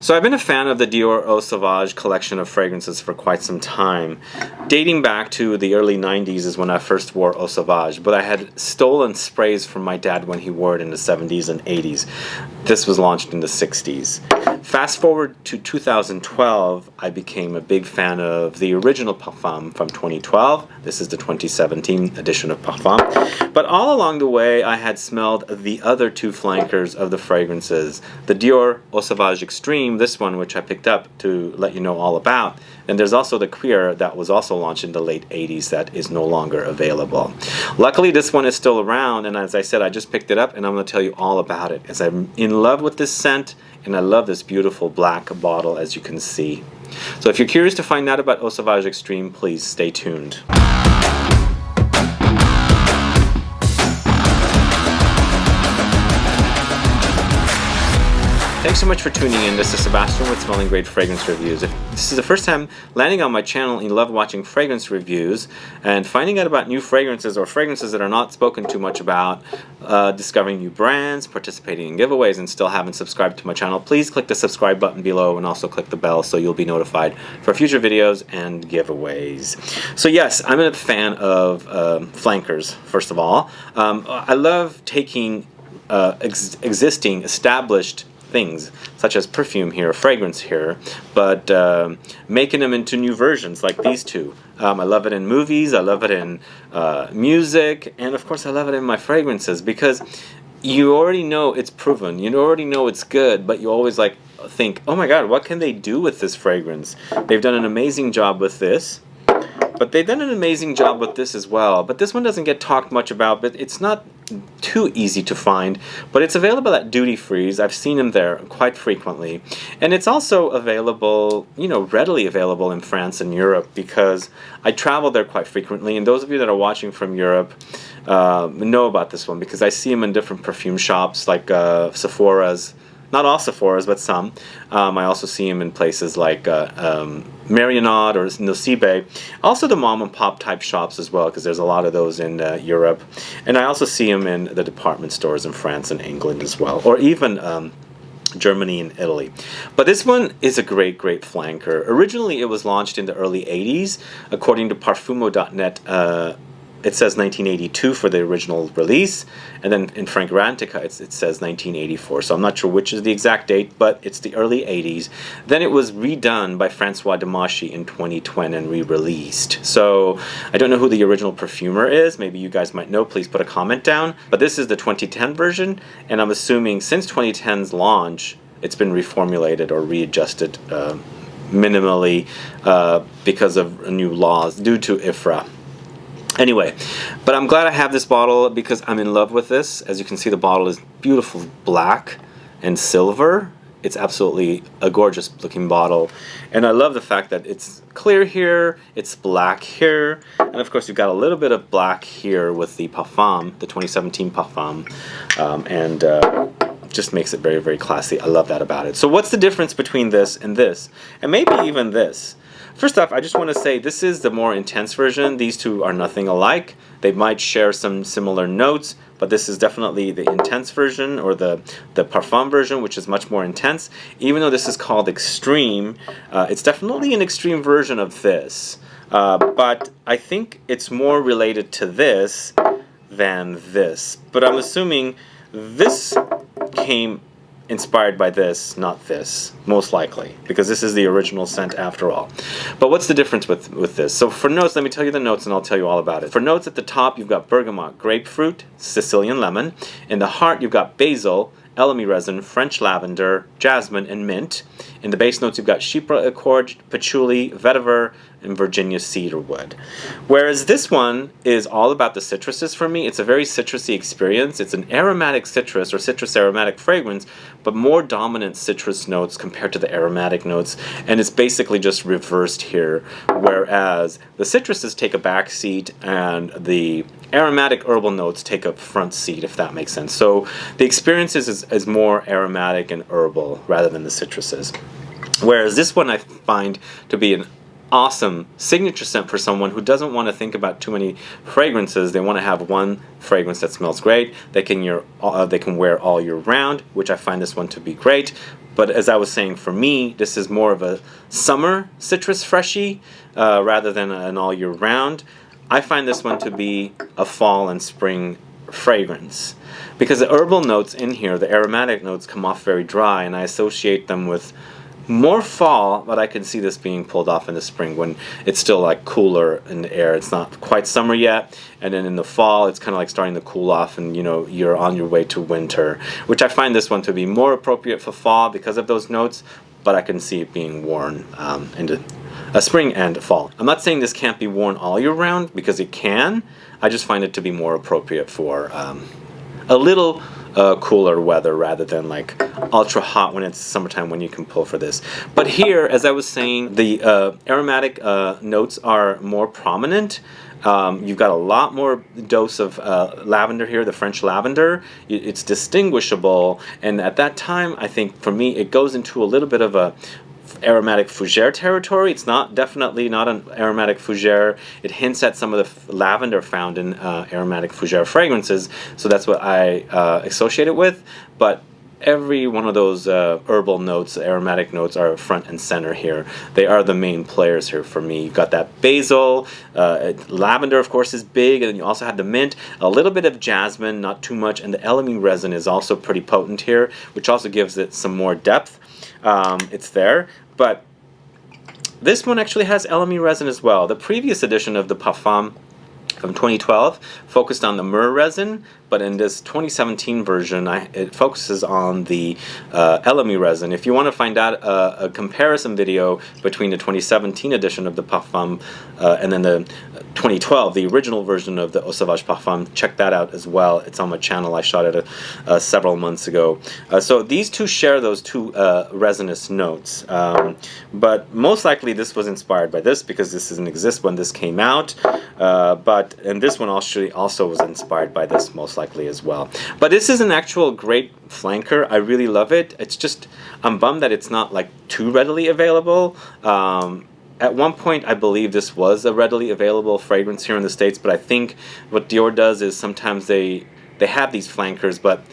So I've been a fan of the Dior Eau Sauvage collection of fragrances for quite some time. Dating back to the early 90s is when I first wore Eau Sauvage, but I had stolen sprays from my dad when he wore it in the 70s and 80s. This was launched in the 60s. Fast forward to 2012, I became a big fan of the original Parfum from 2012. This is the 2017 edition of Parfum. But all along the way, I had smelled the other two flankers of the fragrances. The Dior Eau Sauvage Extreme, this one which I picked up to let you know all about. And there's also the Queer that was also launched in the late 80s that is no longer available. Luckily, this one is still around, and as I said, I just picked it up and I'm going to tell you all about it, as I'm in love with this scent and I love this beautiful black bottle, as you can see. So if you're curious to find out about Eau Sauvage Extreme, please stay tuned. Thanks so much for tuning in. This is Sebastian with Smelling Great Fragrance Reviews. If this is the first time landing on my channel and you love watching fragrance reviews and finding out about new fragrances or fragrances that are not spoken too much about, discovering new brands, participating in giveaways, and still haven't subscribed to my channel, please click the subscribe button below and also click the bell so you'll be notified for future videos and giveaways. So yes, I'm a fan of flankers, first of all. I love taking existing, established things such as perfume here, fragrance here, but making them into new versions like these two. I love it in movies, I love it in music, and of course I love it in my fragrances because you already know it's proven, you already know it's good, but you always like think, oh my god, what can they do with this fragrance? They've done an amazing job with this, but they've done an amazing job with this as well. But this one doesn't get talked much about, but it's not too easy to find. But it's available at duty-frees. I've seen them there quite frequently. And it's also available, you know, readily available in France and Europe because I travel there quite frequently. And those of you that are watching from Europe know about this one because I see them in different perfume shops like Sephora's. Not all Sephora's, but some. I also see them in places like Marionnaud or Nocibe. Also the mom and pop type shops as well, because there's a lot of those in Europe. And I also see them in the department stores in France and England as well, or even Germany and Italy. But this one is a great, great flanker. Originally it was launched in the early 80s. According to Parfumo.net, it says 1982 for the original release, and then in Fragrantica it says 1984, so I'm not sure which is the exact date, but it's the early 80s. Then it was redone by Francois Demachy in 2020 and re-released. So I don't know who the original perfumer is, maybe you guys might know, please put a comment down, but this is the 2010 version, and I'm assuming since 2010's launch it's been reformulated or readjusted minimally because of new laws due to IFRA. Anyway, but I'm glad I have this bottle because I'm in love with this. As you can see, the bottle is beautiful black and silver. It's absolutely a gorgeous looking bottle. And I love the fact that it's clear here, it's black here, and of course you've got a little bit of black here with the Parfum, the 2017 Parfum, and just makes it very, very classy. I love that about it. So what's the difference between this, and maybe even this? First off, I just want to say this is the more intense version. These two are nothing alike. They might share some similar notes, but this is definitely the intense version, or the Parfum version, which is much more intense. Even though this is called Extreme, it's definitely an extreme version of this. But I think it's more related to this than this. But I'm assuming this came inspired by this, not this, most likely, because this is the original scent after all. But what's the difference with this? So for notes, let me tell you the notes and I'll tell you all about it. For notes at the top, you've got bergamot, grapefruit, Sicilian lemon. In the heart, you've got basil, Elemi resin, French lavender, jasmine, and mint. In the base notes, you've got chypre accord, patchouli, vetiver, and Virginia cedarwood. Whereas this one is all about the citruses for me. It's a very citrusy experience. It's an aromatic citrus or citrus aromatic fragrance, but more dominant citrus notes compared to the aromatic notes. And it's basically just reversed here. Whereas the citruses take a back seat and the aromatic herbal notes take a front seat, if that makes sense. So the experience is more aromatic and herbal rather than the citruses. Whereas this one I find to be an awesome signature scent for someone who doesn't want to think about too many fragrances. They want to have one fragrance that smells great. They can wear all year round, which I find this one to be great. But as I was saying, for me, this is more of a summer citrus freshie rather than an all year round. I find this one to be a fall and spring fragrance because the herbal notes in here, the aromatic notes, come off very dry, and I associate them with more fall, but I can see this being pulled off in the spring when it's still like cooler in the air. It's not quite summer yet, and then in the fall it's kind of like starting to cool off, and you know, you're on your way to winter, which I find this one to be more appropriate for fall because of those notes, but I can see it being worn into a spring and a fall. I'm not saying this can't be worn all year round, because it can. I just find it to be more appropriate for a little cooler weather rather than like ultra hot when it's summertime, when you can pull for this. But here, as I was saying, the aromatic notes are more prominent. You've got a lot more dose of lavender here, the French lavender. It's distinguishable, and at that time, I think for me, it goes into a little bit of a aromatic fougere territory. It's definitely not an aromatic fougere. It hints at some of the lavender found in aromatic fougere fragrances, so that's what I associate it with. But every one of those herbal notes, aromatic notes, are front and center here. They are the main players here for me. You've got that basil, lavender of course is big, and then you also have the mint, a little bit of jasmine, not too much, and the Elemi resin is also pretty potent here, which also gives it some more depth. It's there, but this one actually has Elemi resin as well. The previous edition of the Parfum from 2012 focused on the myrrh resin, but in this 2017 version, it focuses on the Elemi resin. If you want to find out a comparison video between the 2017 edition of the Parfum and then the 2012, the original version of the Eau Sauvage Parfum, check that out as well. It's on my channel. I shot it several months ago. So these two share those two resinous notes, but most likely this was inspired by this because this didn't exist when this came out. And this one actually also was inspired by this most likely as well. But this is an actual great flanker. I really love it. It's just, I'm bummed that it's not like too readily available. At one point, I believe this was a readily available fragrance here in the States, but I think what Dior does is sometimes they have these flankers, but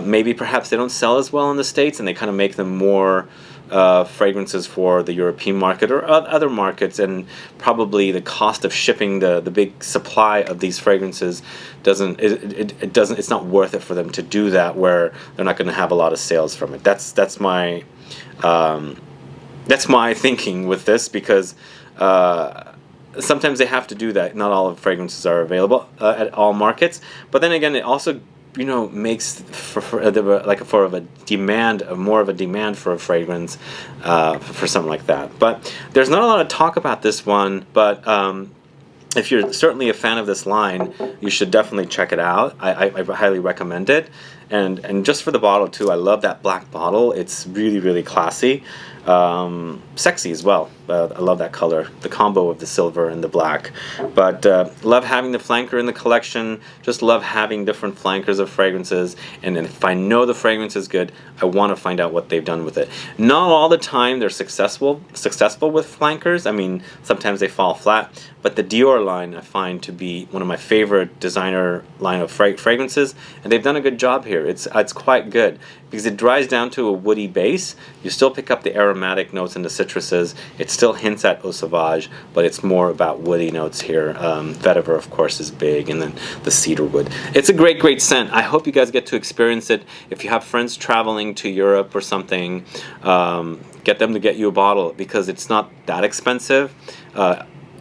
maybe perhaps they don't sell as well in the States, and they kind of make them more fragrances for the European market or other markets, and probably the cost of shipping the big supply of these fragrances it's not worth it for them to do that, where they're not going to have a lot of sales from it. That's my thinking with this, because sometimes they have to do that. Not all of the fragrances are available at all markets, but then again, it also, you know, makes for a demand, more of a demand for a fragrance for something like that. But there's not a lot of talk about this one, but if you're certainly a fan of this line, you should definitely check it out. I highly recommend it. And just for the bottle too, I love that black bottle. It's really, really classy. Sexy as well. I love that color, the combo of the silver and the black. But love having the flanker in the collection. Just love having different flankers of fragrances. And then if I know the fragrance is good, I want to find out what they've done with it. Not all the time they're successful with flankers. I mean, sometimes they fall flat. But the Dior line I find to be one of my favorite designer line of fragrances, and they've done a good job here. It's quite good because it dries down to a woody base. You still pick up the aromatic notes and the citruses. It still hints at Eau Sauvage, but it's more about woody notes here. Vetiver, of course, is big, and then the cedar wood. It's a great, great scent. I hope you guys get to experience it. If you have friends traveling to Europe or something, get them to get you a bottle because it's not that expensive.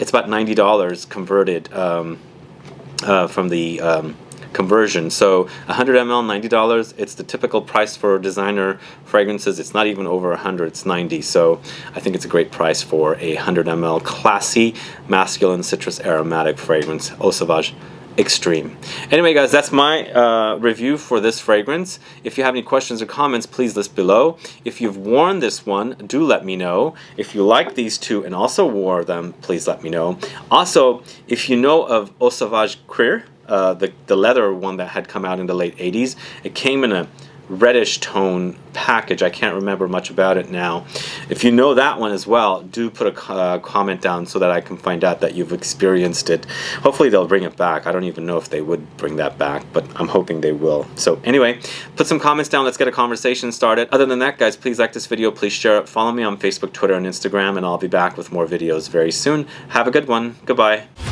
It's about $90 converted from the conversion. So 100 ml, $90. It's the typical price for designer fragrances. It's not even over 100, it's 90. So I think it's a great price for a 100 ml classy masculine citrus aromatic fragrance, Eau Sauvage Extreme. Anyway guys, that's my review for this fragrance. If you have any questions or comments, please list below. If you've worn this one, do let me know. If you like these two and also wore them, please let me know. Also, if you know of Eau Sauvage Cuir, the leather one that had come out in the late 80s, it came in a reddish tone package. I can't remember much about it now. If you know that one as well, do put a comment down so that I can find out that you've experienced it. Hopefully they'll bring it back. I don't even know if they would bring that back, but I'm hoping they will. So anyway, put some comments down. Let's get a conversation started. Other than that, guys, please like this video. Please share it. Follow me on Facebook, Twitter, and Instagram, and I'll be back with more videos very soon. Have a good one. Goodbye.